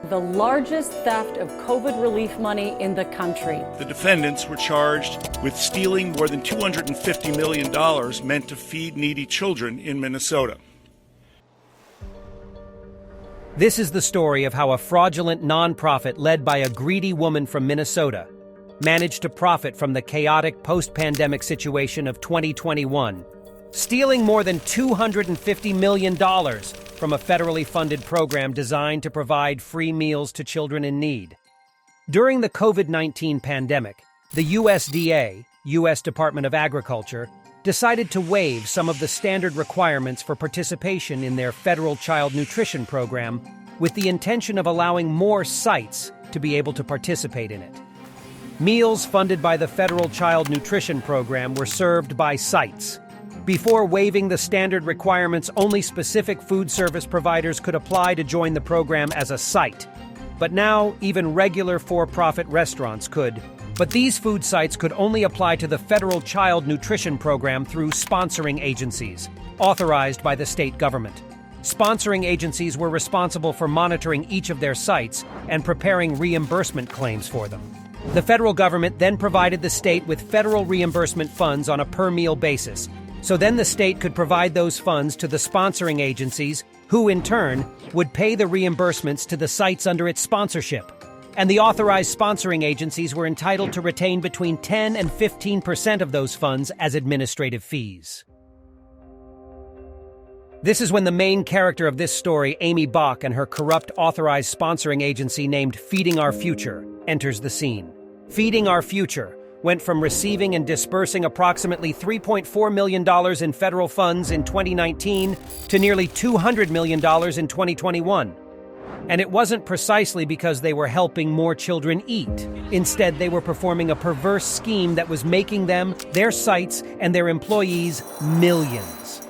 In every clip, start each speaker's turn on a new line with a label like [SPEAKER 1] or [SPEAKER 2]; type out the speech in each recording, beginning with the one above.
[SPEAKER 1] the largest theft of COVID relief money in the country.
[SPEAKER 2] The defendants were charged with stealing more than $250 million meant to feed needy children in Minnesota.
[SPEAKER 3] This is the story of how a fraudulent nonprofit led by a greedy woman from Minnesota managed to profit from the chaotic post-pandemic situation of 2021, stealing more than $250 million from a federally funded program designed to provide free meals to children in need. During the COVID-19 pandemic, the USDA, U.S. Department of Agriculture, decided to waive some of the standard requirements for participation in their federal child nutrition program with the intention of allowing more sites to be able to participate in it. Meals funded by the federal child nutrition program were served by sites. Before waiving the standard requirements, only specific food service providers could apply to join the program as a site. But now, even regular for-profit restaurants could. But these food sites could only apply to the federal child nutrition program through sponsoring agencies, authorized by the state government. Sponsoring agencies were responsible for monitoring each of their sites and preparing reimbursement claims for them. The federal government then provided the state with federal reimbursement funds on a per-meal basis. So then the state could provide those funds to the sponsoring agencies, who in turn would pay the reimbursements to the sites under its sponsorship. And the authorized sponsoring agencies were entitled to retain between 10 and 15% of those funds as administrative fees. This is when the main character of this story, Aimee Bock, and her corrupt authorized sponsoring agency named Feeding Our Future, enters the scene. Feeding Our Future went from receiving and dispersing approximately $3.4 million in federal funds in 2019 to nearly $200 million in 2021. And it wasn't precisely because they were helping more children eat. Instead, they were performing a perverse scheme that was making them, their sites, and their employees millions,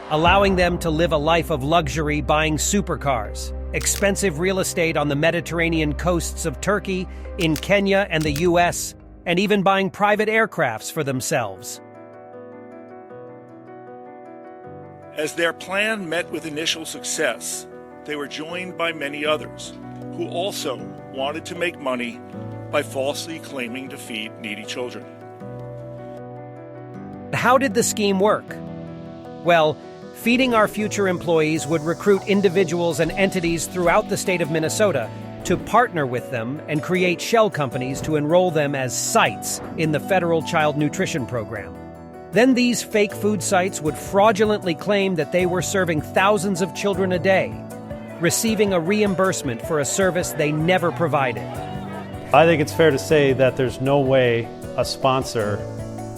[SPEAKER 3] allowing them to live a life of luxury buying supercars, expensive real estate on the Mediterranean coasts of Turkey, in Kenya and the U.S., and even buying private aircrafts for themselves.
[SPEAKER 2] As their plan met with initial success, they were joined by many others who also wanted to make money by falsely claiming to feed needy children.
[SPEAKER 3] How did the scheme work? Well, Feeding Our Future employees would recruit individuals and entities throughout the state of Minnesota to partner with them and create shell companies to enroll them as sites in the federal child nutrition program. Then these fake food sites would fraudulently claim that they were serving thousands of children a day, receiving a reimbursement for a service they never provided.
[SPEAKER 4] I think it's fair to say that there's no way a sponsor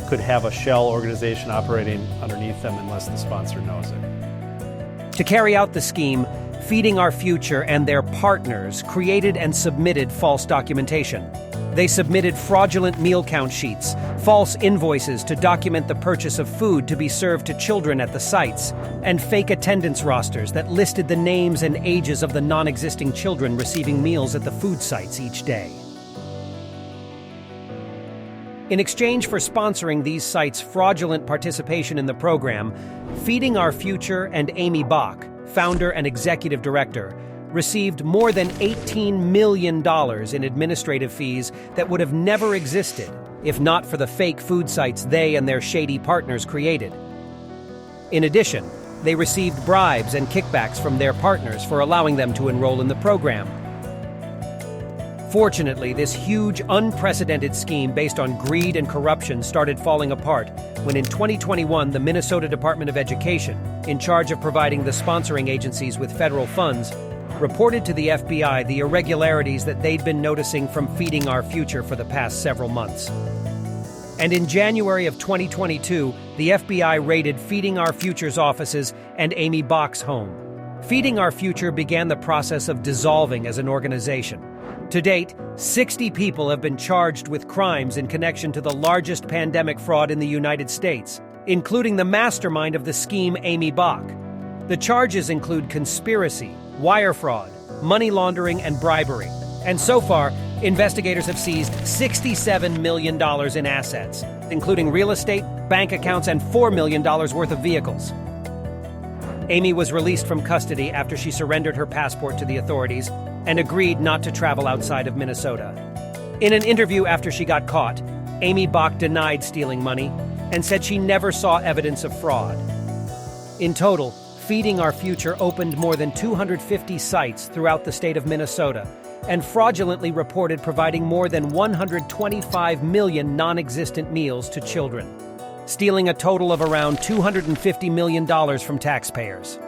[SPEAKER 4] could have a shell organization operating underneath them unless the sponsor knows it.
[SPEAKER 3] To carry out the scheme, Feeding Our Future and their partners created and submitted false documentation. They submitted fraudulent meal count sheets, false invoices to document the purchase of food to be served to children at the sites, and fake attendance rosters that listed the names and ages of the non-existing children receiving meals at the food sites each day. In exchange for sponsoring these sites' fraudulent participation in the program, Feeding Our Future and Aimee Bock, founder and executive director, received more than $18 million in administrative fees that would have never existed if not for the fake food sites they and their shady partners created. In addition, they received bribes and kickbacks from their partners for allowing them to enroll in the program. Fortunately, this huge, unprecedented scheme based on greed and corruption started falling apart when in 2021 the Minnesota Department of Education, in charge of providing the sponsoring agencies with federal funds, reported to the FBI the irregularities that they'd been noticing from Feeding Our Future for the past several months. And in January of 2022, the FBI raided Feeding Our Future's offices and Aimee Bock's home. Feeding Our Future began the process of dissolving as an organization. To date, 60 people have been charged with crimes in connection to the largest pandemic fraud in the United States, including the mastermind of the scheme, Aimee Bock. The charges include conspiracy, wire fraud, money laundering, and bribery. And so far, investigators have seized $67 million in assets, including real estate, bank accounts, and $4 million worth of vehicles. Aimee was released from custody after she surrendered her passport to the authorities, and agreed not to travel outside of Minnesota. In an interview after she got caught, Aimee Bock denied stealing money and said she never saw evidence of fraud. In total, Feeding Our Future opened more than 250 sites throughout the state of Minnesota and fraudulently reported providing more than 125 million non-existent meals to children, stealing a total of around $250 million from taxpayers.